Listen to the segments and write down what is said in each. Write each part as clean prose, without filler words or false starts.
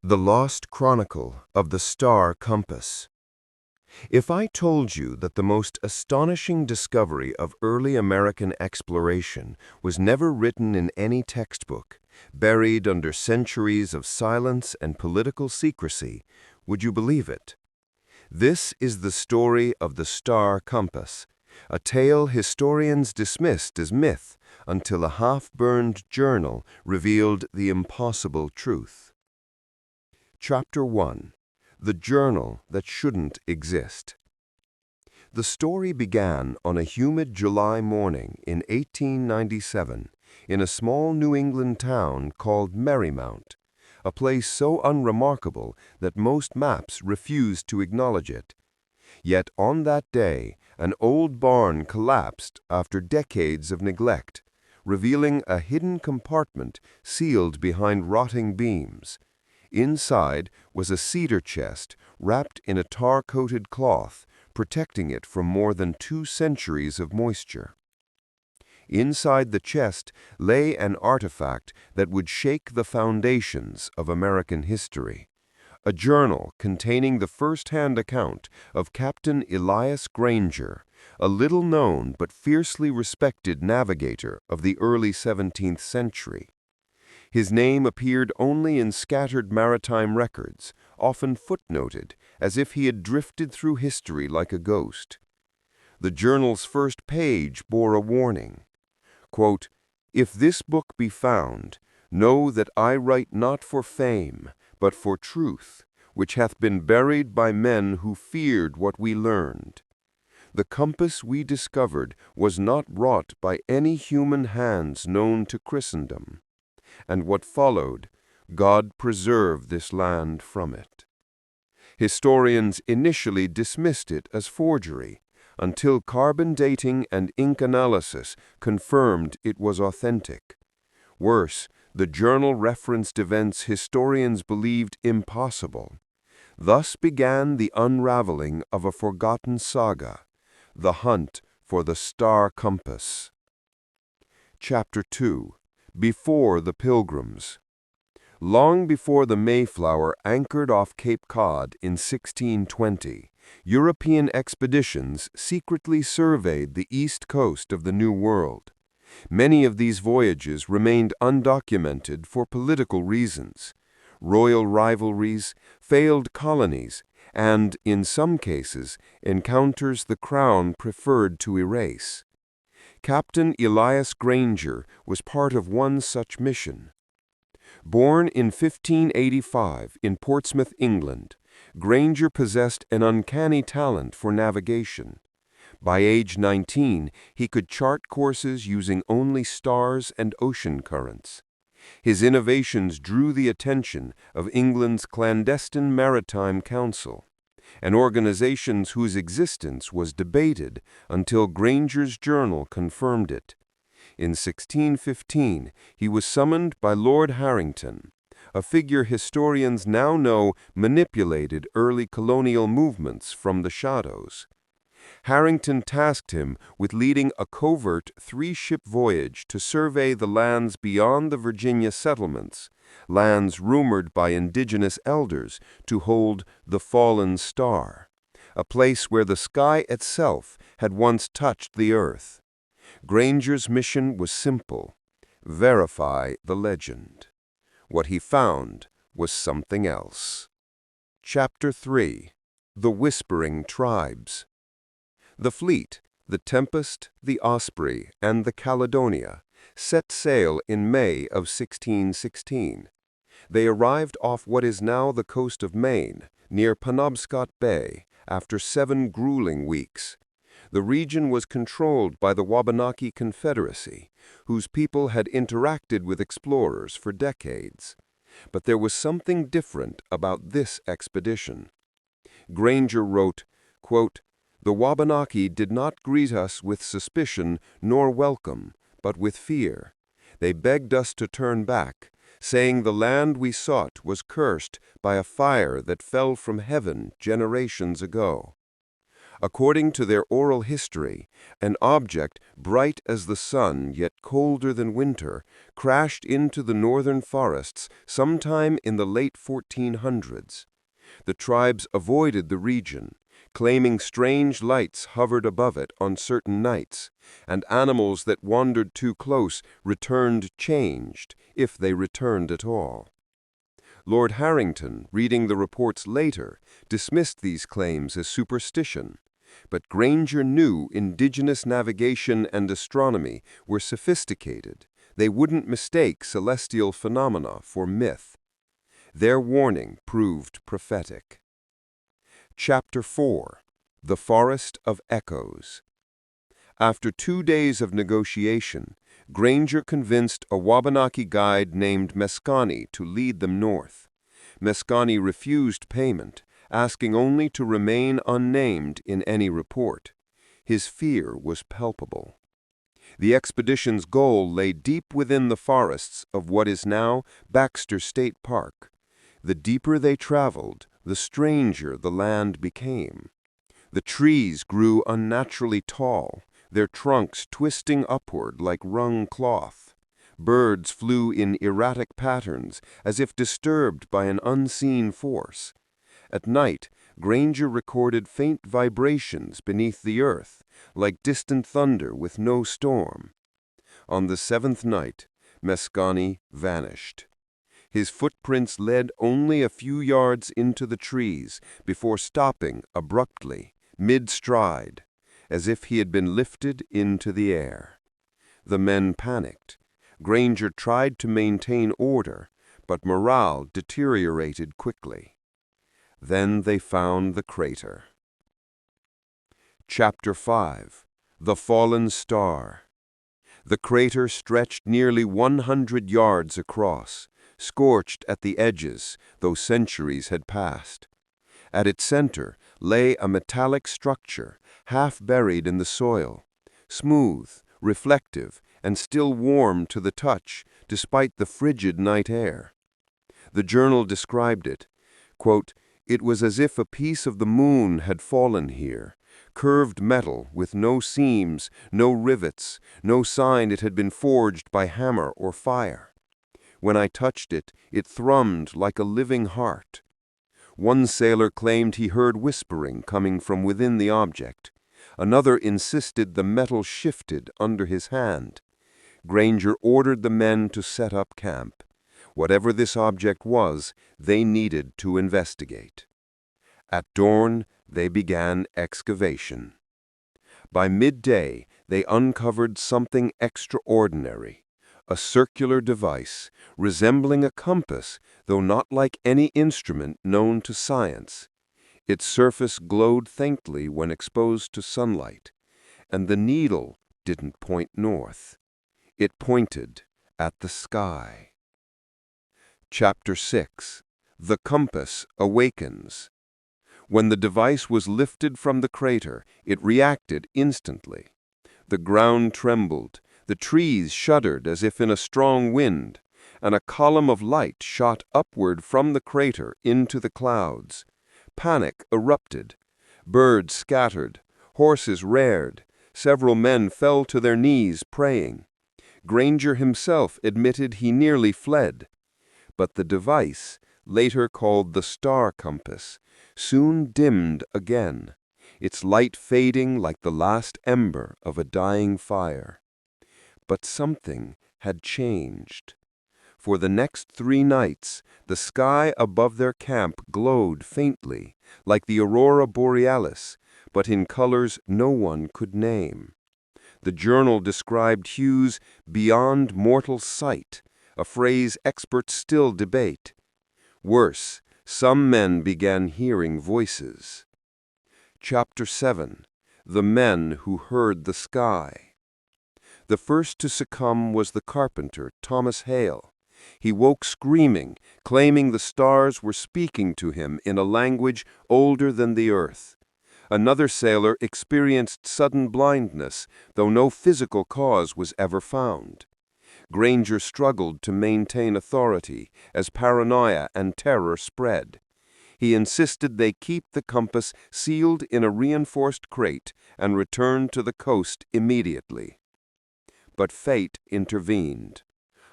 The Lost Chronicle of the Star Compass. If I told you that the most astonishing discovery of early American exploration was never written in any textbook, buried under centuries of silence and political secrecy, would you believe it? This is the story of the Star Compass, a tale historians dismissed as myth until a half-burned journal revealed the impossible truth. Chapter 1. The Journal That Shouldn't Exist. The story began on a humid July morning in 1897 in a small New England town called Marymount, a place so unremarkable that most maps refuse to acknowledge it. Yet on that day, an old barn collapsed after decades of neglect, revealing a hidden compartment sealed behind rotting beams. Inside was a cedar chest wrapped in a tar-coated cloth, protecting it from more than 2 centuries of moisture. Inside the chest lay an artifact that would shake the foundations of American history, a journal containing the first-hand account of Captain Elias Granger, a little-known but fiercely respected navigator of the early 17th century. His name appeared only in scattered maritime records, often footnoted, as if he had drifted through history like a ghost. The journal's first page bore a warning. Quote, "If this book be found, know that I write not for fame, but for truth, which hath been buried by men who feared what we learned. The compass we discovered was not wrought by any human hands known to Christendom. And what followed, God preserve this land from it." Historians initially dismissed it as forgery, until carbon dating and ink analysis confirmed it was authentic. Worse, the journal referenced events historians believed impossible. Thus began the unraveling of a forgotten saga, the hunt for the Star Compass. Chapter 2. Before the Pilgrims. Long before the Mayflower anchored off Cape Cod in 1620, European expeditions secretly surveyed the east coast of the New World. Many of these voyages remained undocumented for political reasons: royal rivalries, failed colonies, and, in some cases, encounters the Crown preferred to erase. Captain Elias Granger was part of one such mission. Born in 1585 in Portsmouth, England, Granger possessed an uncanny talent for navigation. By age 19, he could chart courses using only stars and ocean currents. His innovations drew the attention of England's clandestine Maritime Council, an organization whose existence was debated until Granger's journal confirmed it. In 1615, he was summoned by Lord Harrington, a figure historians now know manipulated early colonial movements from the shadows. Harrington tasked him with leading a covert 3-ship voyage to survey the lands beyond the Virginia settlements, lands rumored by indigenous elders to hold the fallen star, a place where the sky itself had once touched the earth. Granger's mission was simple: verify the legend. What he found was something else. Chapter 3. The Whispering Tribes. The fleet, the Tempest, the Osprey, and the Caledonia, set sail in May of 1616. They arrived off what is now the coast of Maine, near Penobscot Bay, after 7 grueling weeks. The region was controlled by the Wabanaki Confederacy, whose people had interacted with explorers for decades. But there was something different about this expedition. Granger wrote, quote, "The Wabanaki did not greet us with suspicion nor welcome, but with fear. They begged us to turn back, saying the land we sought was cursed by a fire that fell from heaven generations ago. According to their oral history, an object bright as the sun yet colder than winter crashed into the northern forests sometime in the late 1400s. The tribes avoided the region, claiming strange lights hovered above it on certain nights, and animals that wandered too close returned changed, if they returned at all. Lord Harrington, reading the reports later, dismissed these claims as superstition, but Granger knew indigenous navigation and astronomy were sophisticated. They wouldn't mistake celestial phenomena for myth. Their warning proved prophetic. Chapter 4. The Forest of Echoes. After 2 days of negotiation, Granger convinced a Wabanaki guide named Mescani to lead them north. Mescani refused payment, asking only to remain unnamed in any report. His fear was palpable. The expedition's goal lay deep within the forests of what is now Baxter State Park. The deeper they traveled, the stranger the land became. The trees grew unnaturally tall, their trunks twisting upward like wrung cloth. Birds flew in erratic patterns, as if disturbed by an unseen force. At night, Granger recorded faint vibrations beneath the earth, like distant thunder with no storm. On the 7th night, Mescani vanished. His footprints led only a few yards into the trees before stopping abruptly, mid-stride, as if he had been lifted into the air. The men panicked. Granger tried to maintain order, but morale deteriorated quickly. Then they found the crater. Chapter 5. The Fallen Star. The crater stretched nearly 100 yards across, scorched at the edges, though centuries had passed. At its center lay a metallic structure, half buried in the soil, smooth, reflective, and still warm to the touch, despite the frigid night air. The journal described it, quote, "It was as if a piece of the moon had fallen here, curved metal with no seams, no rivets, no sign it had been forged by hammer or fire. When I touched it, it thrummed like a living heart." One sailor claimed he heard whispering coming from within the object. Another insisted the metal shifted under his hand. Granger ordered the men to set up camp. Whatever this object was, they needed to investigate. At dawn, they began excavation. By midday, they uncovered something extraordinary. A circular device, resembling a compass, though not like any instrument known to science. Its surface glowed faintly when exposed to sunlight, and the needle didn't point north. It pointed at the sky. Chapter 6. The Compass Awakens. When the device was lifted from the crater, it reacted instantly. The ground trembled, the trees shuddered as if in a strong wind, and a column of light shot upward from the crater into the clouds. Panic erupted. Birds scattered. Horses reared. Several men fell to their knees praying. Granger himself admitted he nearly fled. But the device, later called the star compass, soon dimmed again, its light fading like the last ember of a dying fire. But something had changed. For the next 3 nights, the sky above their camp glowed faintly, like the aurora borealis, but in colors no one could name. The journal described hues beyond mortal sight, a phrase experts still debate. Worse, some men began hearing voices. Chapter 7. The Men Who Heard the Sky. The first to succumb was the carpenter, Thomas Hale. He woke screaming, claiming the stars were speaking to him in a language older than the earth. Another sailor experienced sudden blindness, though no physical cause was ever found. Granger struggled to maintain authority as paranoia and terror spread. He insisted they keep the compass sealed in a reinforced crate and return to the coast immediately. But fate intervened.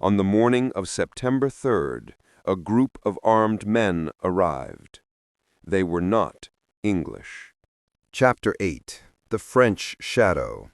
On the morning of September 3rd, a group of armed men arrived. They were not English. Chapter 8. The French Shadow.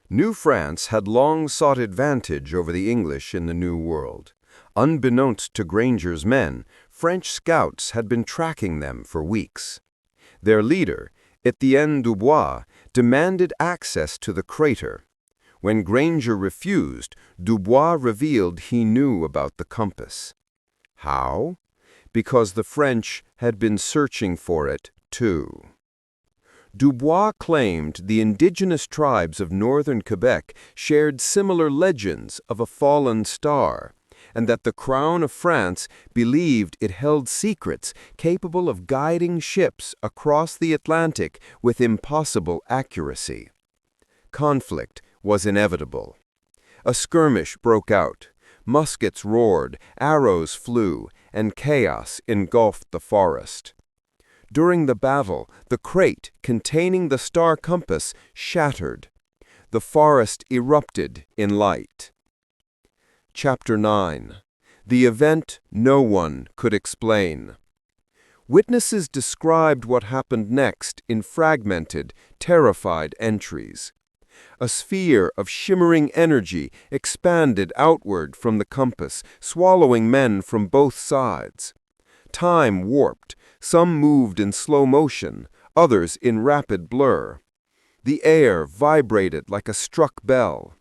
New France had long sought advantage over the English in the New World. Unbeknownst to Granger's men, French scouts had been tracking them for weeks. Their leader, Etienne Dubois, demanded access to the crater. When Granger refused, Dubois revealed he knew about the compass. How? Because the French had been searching for it, too. Dubois claimed the indigenous tribes of northern Quebec shared similar legends of a fallen star, and that the Crown of France believed it held secrets capable of guiding ships across the Atlantic with impossible accuracy. Conflict was inevitable. A skirmish broke out. Muskets roared, arrows flew, and chaos engulfed the forest. During the battle, the crate containing the star compass shattered. The forest erupted in light. Chapter 9. The event no one could explain. Witnesses described what happened next in fragmented, terrified entries. A sphere of shimmering energy expanded outward from the compass, swallowing men from both sides. Time warped. Some moved in slow motion, others in rapid blur. The air vibrated like a struck bell.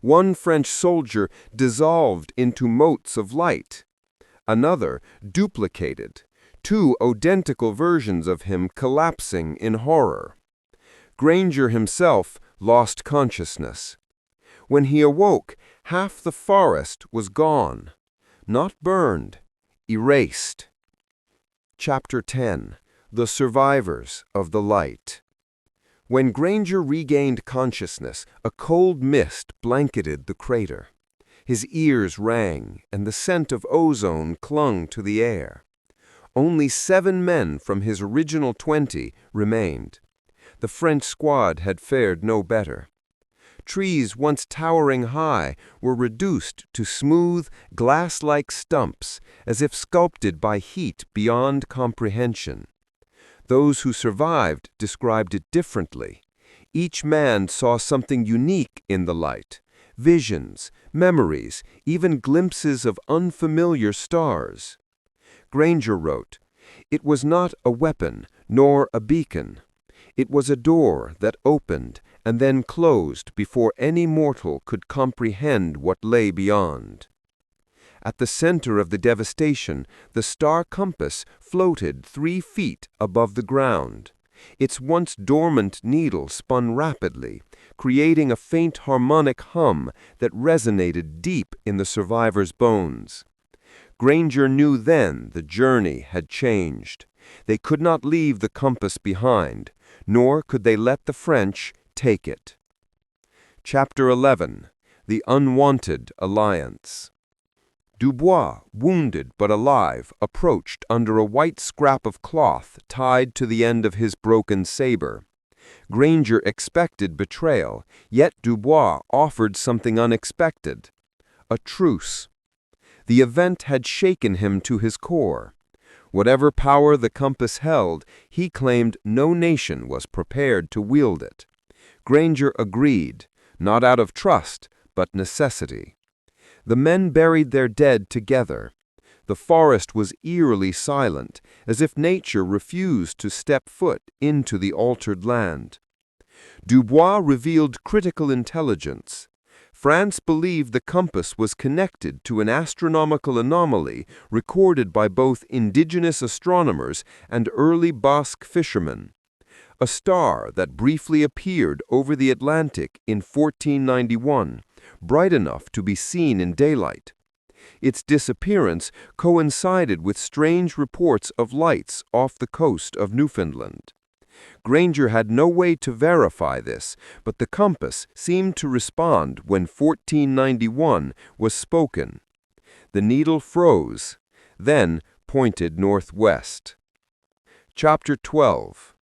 One French soldier dissolved into motes of light. Another duplicated, two identical versions of him collapsing in horror. Granger himself lost consciousness. When he awoke, half the forest was gone. Not burned, erased. Chapter 10. The Survivors of the Light. When Granger regained consciousness, a cold mist blanketed the crater. His ears rang, and the scent of ozone clung to the air. Only 7 men from his original 20 remained. The French squad had fared no better. Trees once towering high were reduced to smooth, glass-like stumps, as if sculpted by heat beyond comprehension. Those who survived described it differently. Each man saw something unique in the light: visions, memories, even glimpses of unfamiliar stars. Granger wrote, "It was not a weapon, nor a beacon. It was a door that opened and then closed before any mortal could comprehend what lay beyond." At the center of the devastation, the star compass floated 3 feet above the ground. Its once dormant needle spun rapidly, creating a faint harmonic hum that resonated deep in the survivor's bones. Granger knew then the journey had changed. They could not leave the compass behind, nor could they let the French take it. Chapter 11. The Unwanted Alliance. Dubois, wounded but alive, approached under a white scrap of cloth tied to the end of his broken saber. Granger expected betrayal, yet Dubois offered something unexpected: a truce. The event had shaken him to his core. Whatever power the compass held, he claimed no nation was prepared to wield it. Granger agreed, not out of trust, but necessity. The men buried their dead together. The forest was eerily silent, as if nature refused to step foot into the altered land. Dubois revealed critical intelligence. France believed the compass was connected to an astronomical anomaly recorded by both indigenous astronomers and early Basque fishermen. A star that briefly appeared over the Atlantic in 1491, bright enough to be seen in daylight. Its disappearance coincided with strange reports of lights off the coast of Newfoundland. Granger had no way to verify this, but the compass seemed to respond when 1491 was spoken. The needle froze, then pointed northwest. Chapter 12.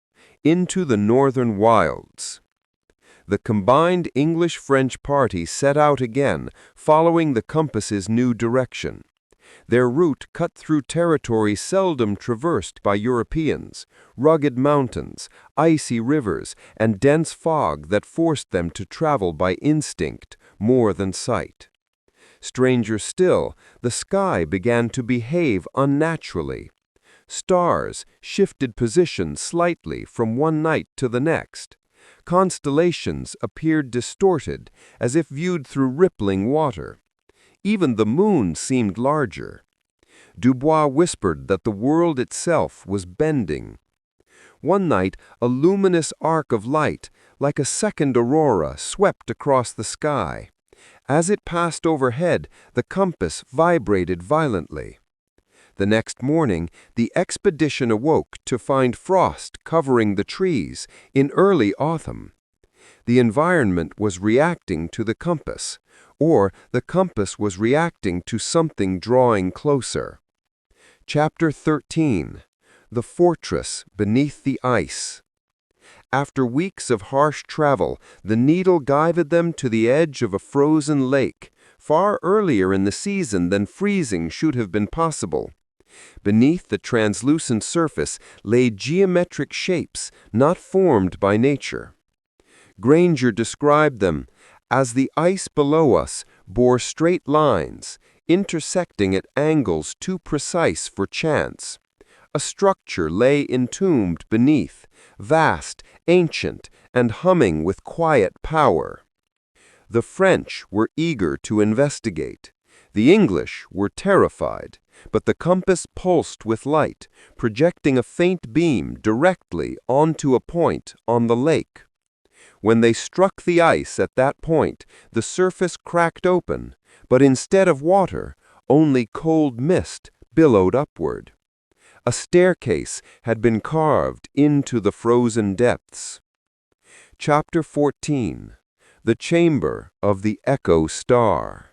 Into the Northern Wilds. The combined English-French party set out again, following the compass's new direction. Their route cut through territory seldom traversed by Europeans, rugged mountains, icy rivers, and dense fog that forced them to travel by instinct more than sight. Stranger still, the sky began to behave unnaturally. Stars shifted position slightly from one night to the next. Constellations appeared distorted, as if viewed through rippling water. Even the moon seemed larger. Dubois whispered that the world itself was bending. One night, a luminous arc of light, like a second aurora, swept across the sky. As it passed overhead, the compass vibrated violently. The next morning, the expedition awoke to find frost covering the trees in early autumn. The environment was reacting to the compass, or the compass was reacting to something drawing closer. Chapter 13. The Fortress Beneath the Ice. After weeks of harsh travel, the needle guided them to the edge of a frozen lake, far earlier in the season than freezing should have been possible. Beneath the translucent surface lay geometric shapes not formed by nature. Granger described them as the ice below us bore straight lines, intersecting at angles too precise for chance. A structure lay entombed beneath, vast, ancient, and humming with quiet power. The French were eager to investigate. The English were terrified, but the compass pulsed with light, projecting a faint beam directly onto a point on the lake. When they struck the ice at that point, the surface cracked open, but instead of water, only cold mist billowed upward. A staircase had been carved into the frozen depths. Chapter 14. The Chamber of the Echo Star.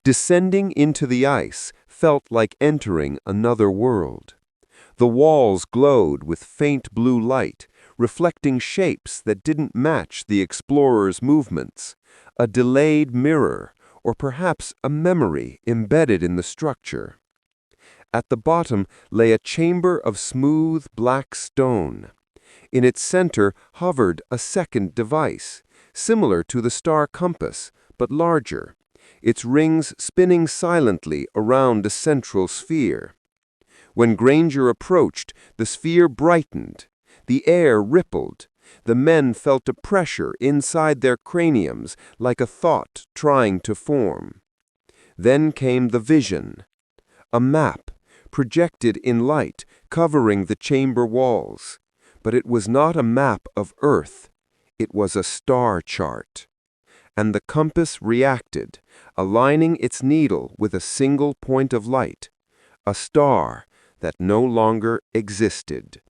Descending into the ice felt like entering another world. The walls glowed with faint blue light, reflecting shapes that didn't match the explorers' movements, a delayed mirror, or perhaps a memory embedded in the structure. At the bottom lay a chamber of smooth black stone. In its center hovered a second device, similar to the star compass, but larger, its rings spinning silently around a central sphere. When Granger approached, the sphere brightened. The air rippled. The men felt a pressure inside their craniums, like a thought trying to form. Then came the vision. A map, projected in light, covering the chamber walls. But it was not a map of Earth. It was a star chart. And the compass reacted, aligning its needle with a single point of light, a star that no longer existed.